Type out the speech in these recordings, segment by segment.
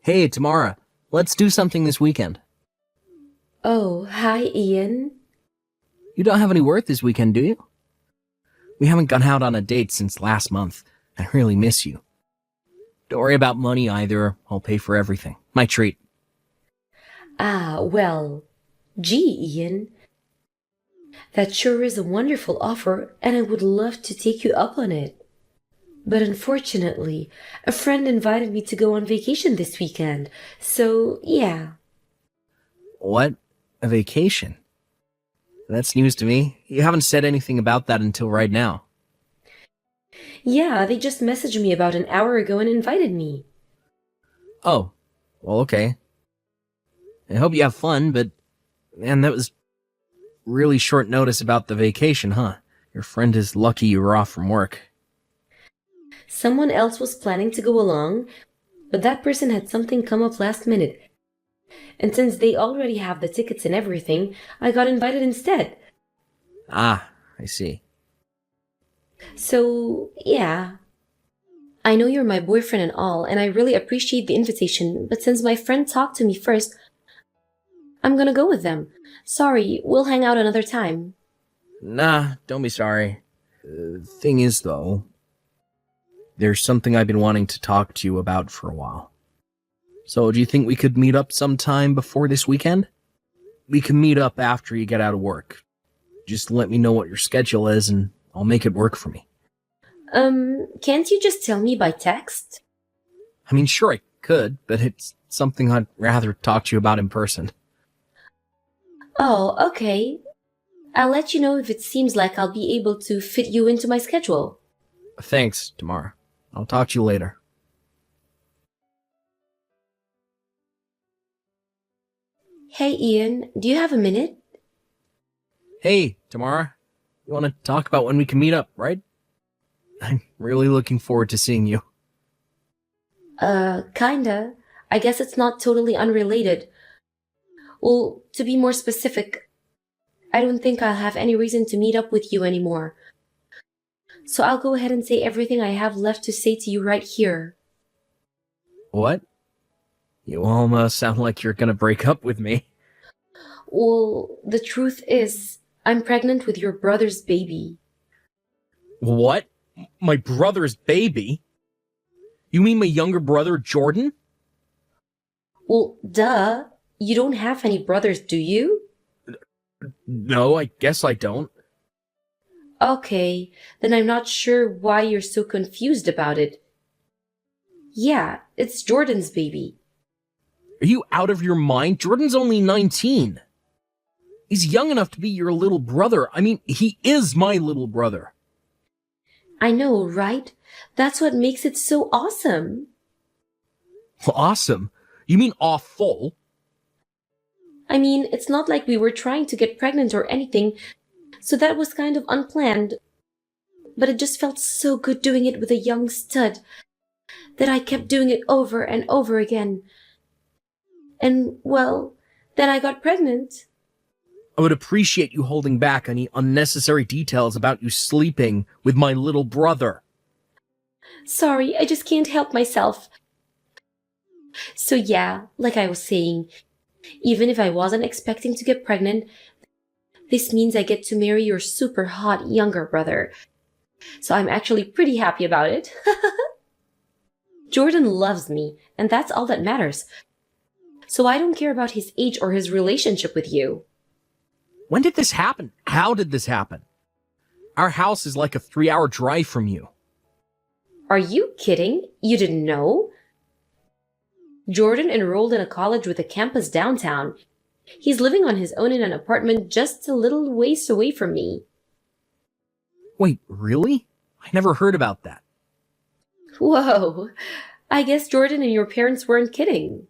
Hey, Tamara, let's do something this weekend. Oh, hi, Ian. You don't have any work this weekend, do you? We haven't gone out on a date since last month. I really miss you. Don't worry about money either. I'll pay for everything. My treat. Well, gee, Ian, that sure is a wonderful offer, and I would love to take you up on it. But unfortunately, a friend invited me to go on vacation this weekend, so yeah. What? A vacation? That's news to me. You haven't said anything about that until right now. Yeah, they just messaged me about an hour ago and invited me. Oh, well, okay. I hope you have fun, but man, that was really short notice about the vacation, huh? Your friend is lucky you were off from work. Someone else was planning to go along, but that person had something come up last minute. And since they already have the tickets and everything, I got invited instead. Ah, I see. So, yeah. I know you're my boyfriend and all, and I really appreciate the invitation, but since my friend talked to me first, I'm gonna go with them. Sorry, we'll hang out another time. Nah, don't be sorry. Thing is, though, there's something I've been wanting to talk to you about for a while. So, do you think we could meet up sometime before this weekend? We can meet up after you get out of work. Just let me know what your schedule is and I'll make it work for me. Can't you just tell me by text? I mean, sure I could, but it's something I'd rather talk to you about in person. Oh, okay. I'll let you know if it seems like I'll be able to fit you into my schedule. Thanks, Tamara. I'll talk to you later. Hey, Ian, do you have a minute? Hey, Tamara. You want to talk about when we can meet up, right? I'm really looking forward to seeing you. Kinda. I guess it's not totally unrelated. Well, to be more specific, I don't think I'll have any reason to meet up with you anymore. So I'll go ahead and say everything I have left to say to you right here. What? You almost sound like you're gonna break up with me. Well, the truth is, I'm pregnant with your brother's baby. What? My brother's baby? You mean my younger brother, Jordan? Well, duh. You don't have any brothers, do you? No, I guess I don't. Okay, then I'm not sure why you're so confused about it. Yeah, it's Jordan's baby. Are you out of your mind? Jordan's only 19. He's young enough to be your little brother. I mean, he is my little brother. I know, right? That's what makes it so awesome. Awesome. You mean awful? I mean, it's not like we were trying to get pregnant or anything, so that was kind of unplanned. But it just felt so good doing it with a young stud that I kept doing it over and over again. And, well, then I got pregnant. I would appreciate you holding back any unnecessary details about you sleeping with my little brother. Sorry, I just can't help myself. So yeah, like I was saying, even if I wasn't expecting to get pregnant, this means I get to marry your super hot younger brother. So I'm actually pretty happy about it. Jordan loves me, and that's all that matters. So I don't care about his age or his relationship with you. When did this happen? How did this happen? Our house is like a 3-hour drive from you. Are you kidding? You didn't know? Jordan enrolled in a college with a campus downtown. He's living on his own in an apartment just a little ways away from me. Wait, really? I never heard about that. Whoa, I guess Jordan and your parents weren't kidding.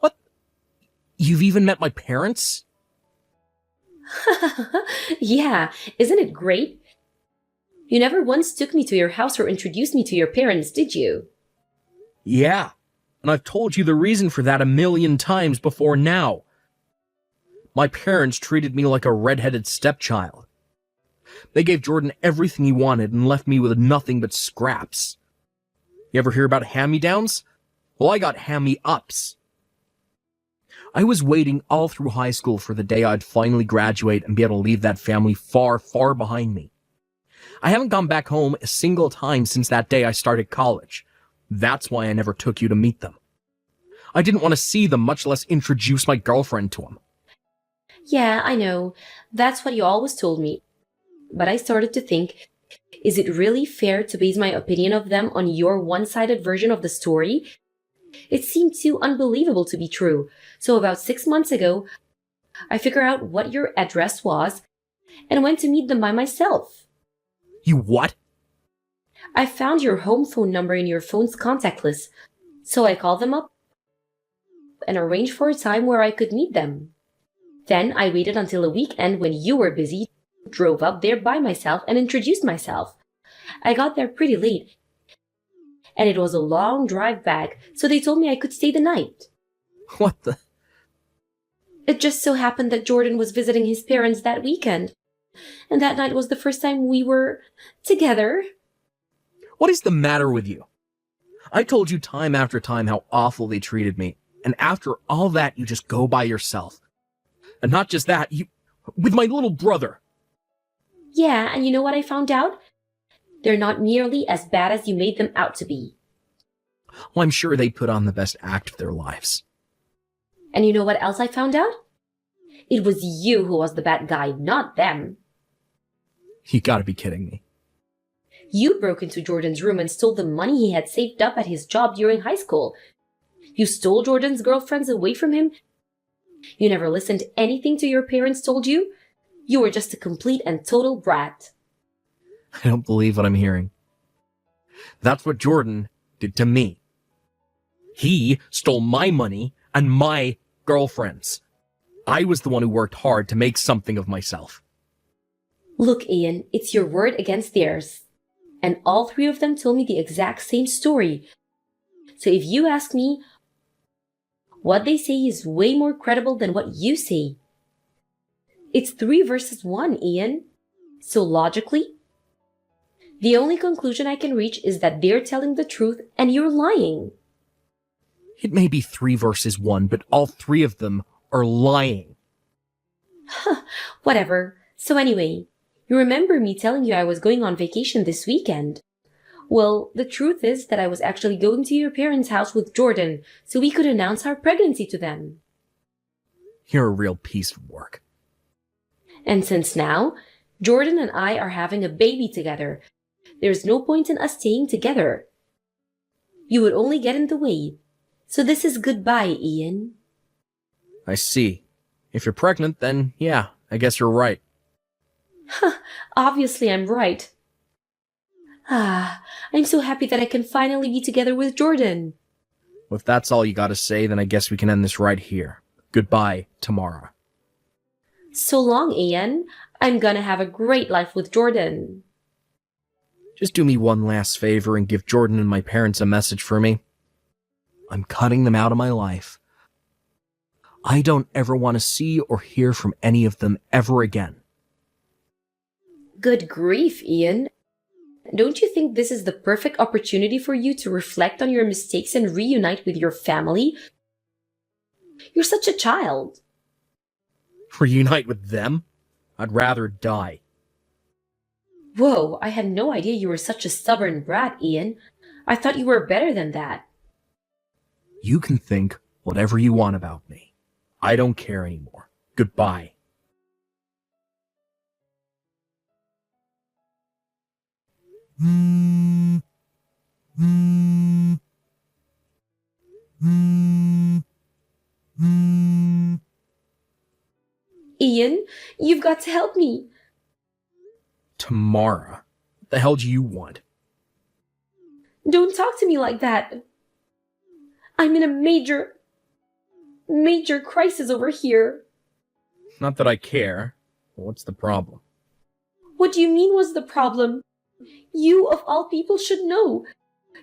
What? You've even met my parents? Yeah, isn't it great? You never once took me to your house or introduced me to your parents, did you? Yeah, and I've told you the reason for that a million times before now. My parents treated me like a red-headed stepchild. They gave Jordan everything he wanted and left me with nothing but scraps. You ever hear about hand-me-downs? Well, I got hammy-ups. I was waiting all through high school for the day I'd finally graduate and be able to leave that family far, far behind me. I haven't gone back home a single time since that day I started college. That's why I never took you to meet them. I didn't want to see them, much less introduce my girlfriend to them. Yeah, I know. That's what you always told me. But I started to think, is it really fair to base my opinion of them on your one-sided version of the story? It seemed too unbelievable to be true. So about 6 months ago, I figured out what your address was and went to meet them by myself. You what? I found your home phone number in your phone's contact list, so I called them up and arranged for a time where I could meet them. Then I waited until a weekend when you were busy, drove up there by myself and introduced myself. I got there pretty late, and it was a long drive back, so they told me I could stay the night. What the? It just so happened that Jordan was visiting his parents that weekend, and that night was the first time we were together. What is the matter with you? I told you time after time how awful they treated me, and after all that you just go by yourself. And not just that, you... with my little brother. Yeah, and you know what I found out? They're not nearly as bad as you made them out to be. Well, I'm sure they put on the best act of their lives. And you know what else I found out? It was you who was the bad guy, not them. You gotta be kidding me. You broke into Jordan's room and stole the money he had saved up at his job during high school. You stole Jordan's girlfriends away from him. You never listened to anything your parents told you. You were just a complete and total brat. I don't believe what I'm hearing. That's what Jordan did to me. He stole my money and my girlfriend's. I was the one who worked hard to make something of myself. Look, Ian, it's your word against theirs. And all three of them told me the exact same story. So if you ask me, what they say is way more credible than what you say. It's 3 versus 1, Ian. So logically, the only conclusion I can reach is that they're telling the truth and you're lying. It may be 3 versus 1, but all 3 of them are lying. Whatever. So anyway, you remember me telling you I was going on vacation this weekend? Well, the truth is that I was actually going to your parents' house with Jordan so we could announce our pregnancy to them. You're a real piece of work. And since now, Jordan and I are having a baby together, there's no point in us staying together. You would only get in the way. So this is goodbye, Ian. I see. If you're pregnant, then yeah, I guess you're right. Obviously I'm right. I'm so happy that I can finally be together with Jordan. Well, if that's all you gotta say, then I guess we can end this right here. Goodbye, Tamara. So long, Ian. I'm gonna have a great life with Jordan. Just do me one last favor and give Jordan and my parents a message for me. I'm cutting them out of my life. I don't ever want to see or hear from any of them ever again. Good grief, Ian. Don't you think this is the perfect opportunity for you to reflect on your mistakes and reunite with your family? You're such a child. Reunite with them? I'd rather die. Whoa, I had no idea you were such a stubborn brat, Ian. I thought you were better than that. You can think whatever you want about me. I don't care anymore. Goodbye. Ian, you've got to help me. Tamara, what the hell do you want? Don't talk to me like that. I'm in a major crisis over here. Not that I care. What's the problem? What do you mean what's the problem? You, of all people, should know.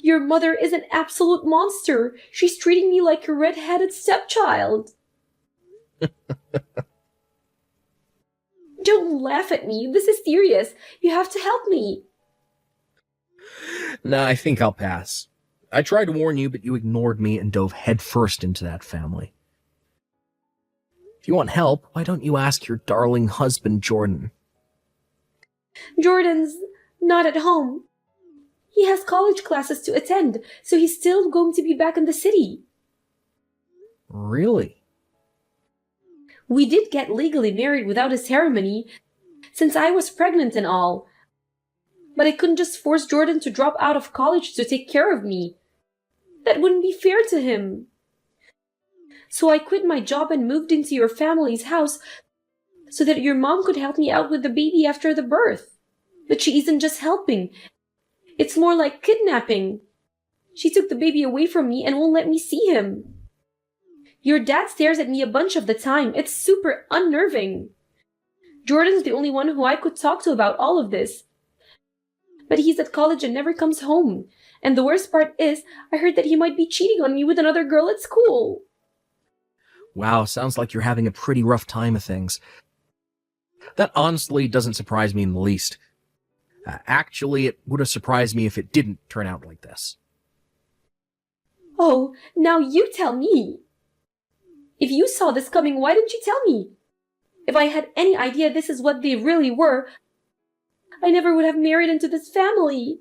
Your mother is an absolute monster. She's treating me like a red-headed stepchild. Don't laugh at me. This is serious. You have to help me. Nah, I think I'll pass. I tried to warn you, but you ignored me and dove headfirst into that family. If you want help, why don't you ask your darling husband, Jordan? Jordan's not at home. He has college classes to attend, so he's still going to be back in the city. Really? We did get legally married without a ceremony, since I was pregnant and all. But I couldn't just force Jordan to drop out of college to take care of me. That wouldn't be fair to him. So I quit my job and moved into your family's house so that your mom could help me out with the baby after the birth. But she isn't just helping. It's more like kidnapping. She took the baby away from me and won't let me see him. Your dad stares at me a bunch of the time. It's super unnerving. Jordan's the only one who I could talk to about all of this. But he's at college and never comes home. And the worst part is, I heard that he might be cheating on me with another girl at school. Wow, sounds like you're having a pretty rough time of things. That honestly doesn't surprise me in the least. Actually, it would have surprised me if it didn't turn out like this. Oh, now you tell me. If you saw this coming, why didn't you tell me? If I had any idea this is what they really were, I never would have married into this family.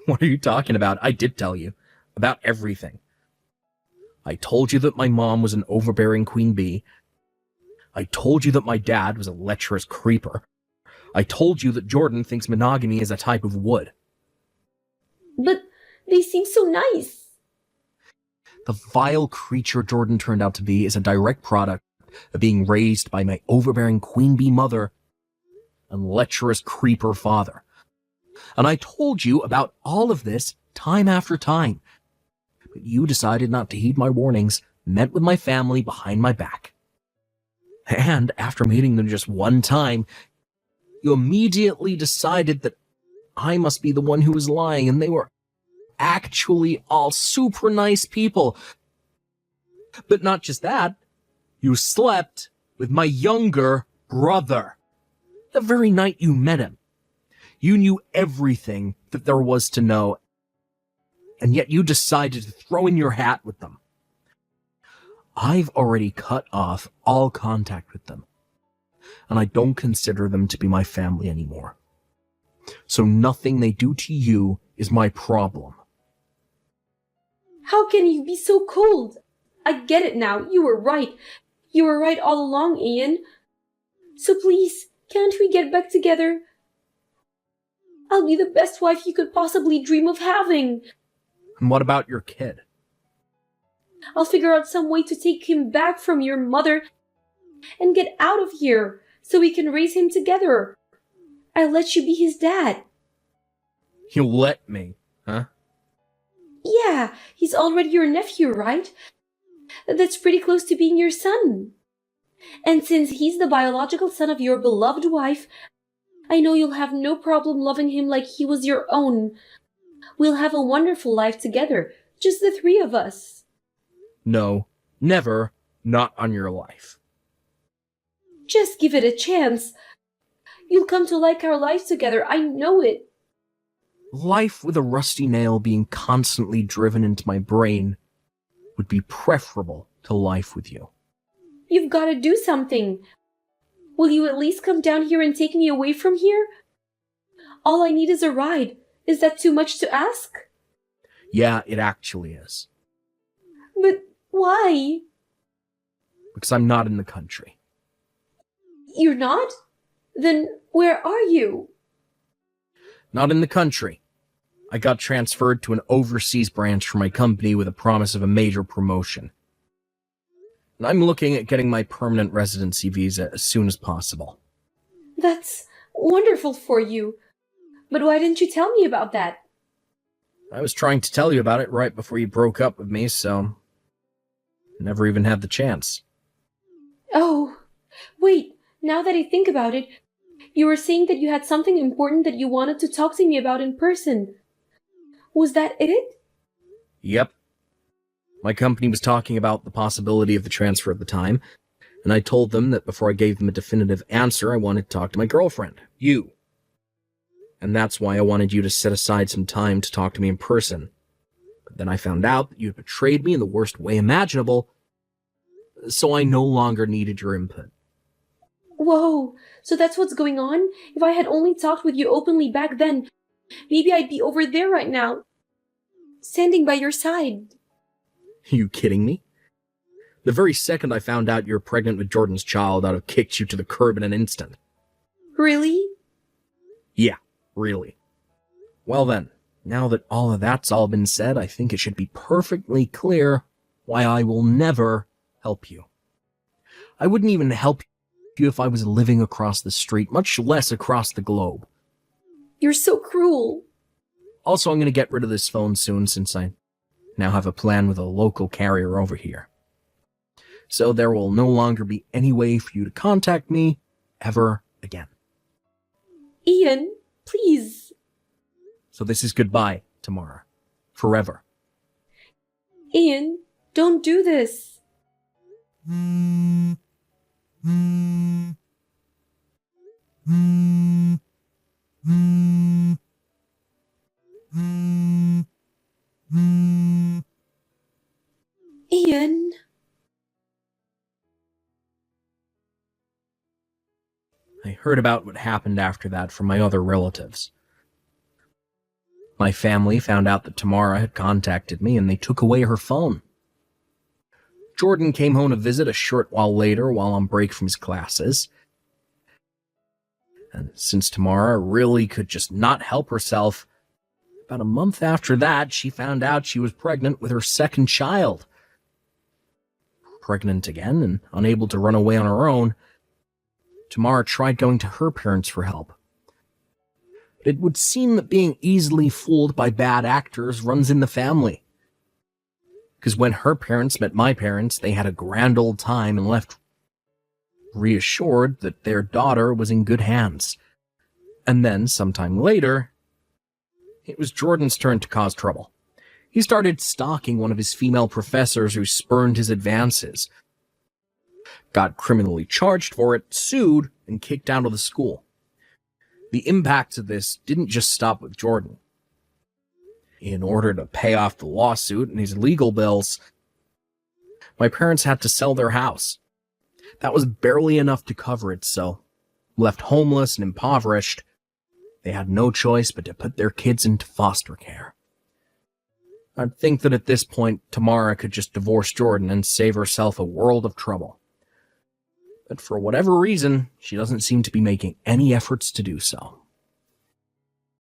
What are you talking about? I did tell you. About everything. I told you that my mom was an overbearing queen bee. I told you that my dad was a lecherous creeper. I told you that Jordan thinks monogamy is a type of wood. But they seem so nice. The vile creature Jordan turned out to be is a direct product of being raised by my overbearing queen bee mother and lecherous creeper father. And I told you about all of this time after time. But you decided not to heed my warnings, met with my family behind my back. And after meeting them just one time, you immediately decided that I must be the one who was lying, and they were actually all super nice people. But not just that, you slept with my younger brother. The very night you met him. You knew everything that there was to know, and yet you decided to throw in your hat with them. I've already cut off all contact with them, and I don't consider them to be my family anymore. So nothing they do to you is my problem. How can you be so cold? I get it now. You were right. You were right all along, Ian. So please, can't we get back together? I'll be the best wife you could possibly dream of having. And what about your kid? I'll figure out some way to take him back from your mother and get out of here so we can raise him together. I'll let you be his dad. You'll let me, huh? Yeah, he's already your nephew, right? That's pretty close to being your son. And since he's the biological son of your beloved wife, I know you'll have no problem loving him like he was your own. We'll have a wonderful life together, just the three of us. No, never, not on your life. Just give it a chance. You'll come to like our life together, I know it. Life with a rusty nail being constantly driven into my brain would be preferable to life with you. You've got to do something. Will you at least come down here and take me away from here? All I need is a ride. Is that too much to ask? Yeah, it actually is. But why? Because I'm not in the country. You're not? Then where are you? Not in the country. I got transferred to an overseas branch for my company with a promise of a major promotion. And I'm looking at getting my permanent residency visa as soon as possible. That's wonderful for you. But why didn't you tell me about that? I was trying to tell you about it right before you broke up with me, so never even had the chance. Oh, wait, now that I think about it, you were saying that you had something important that you wanted to talk to me about in person. Was that it? Yep. My company was talking about the possibility of the transfer at the time, and I told them that before I gave them a definitive answer, I wanted to talk to my girlfriend, you. And that's why I wanted you to set aside some time to talk to me in person. But Then I found out that you had betrayed me in the worst way imaginable, so I no longer needed your input. Whoa, so that's what's going on? If I had only talked with you openly back then, maybe I'd be over there right now, standing by your side. Are you kidding me? The very second I found out you're pregnant with Jordan's child, I'd have kicked you to the curb in an instant. Really? Yeah, really. Well then, now that all of that's all been said, I think it should be perfectly clear why I will never help you. I wouldn't even help you if I was living across the street, much less across the globe. You're so cruel. Also, I'm going to get rid of this phone soon since I now have a plan with a local carrier over here. So there will no longer be any way for you to contact me ever again. Ian, please. So this is goodbye, Tamara. Forever. Ian, don't do this. Ian. I heard about what happened after that from my other relatives. My family found out that Tamara had contacted me and they took away her phone. Jordan came home to visit a short while later while on break from his classes. And since Tamara really could just not help herself, about a month after that, she found out she was pregnant with her second child. Pregnant again and unable to run away on her own, Tamara tried going to her parents for help. But it would seem that being easily fooled by bad actors runs in the family. Because when her parents met my parents, they had a grand old time and left reassured that their daughter was in good hands. And then, sometime later, it was Jordan's turn to cause trouble. He started stalking one of his female professors who spurned his advances, got criminally charged for it, sued, and kicked out of the school. The impacts of this didn't just stop with Jordan. In order to pay off the lawsuit and his legal bills, my parents had to sell their house. That was barely enough to cover it, so, left homeless and impoverished, they had no choice but to put their kids into foster care. I'd think that at this point, Tamara could just divorce Jordan and save herself a world of trouble. But for whatever reason, she doesn't seem to be making any efforts to do so.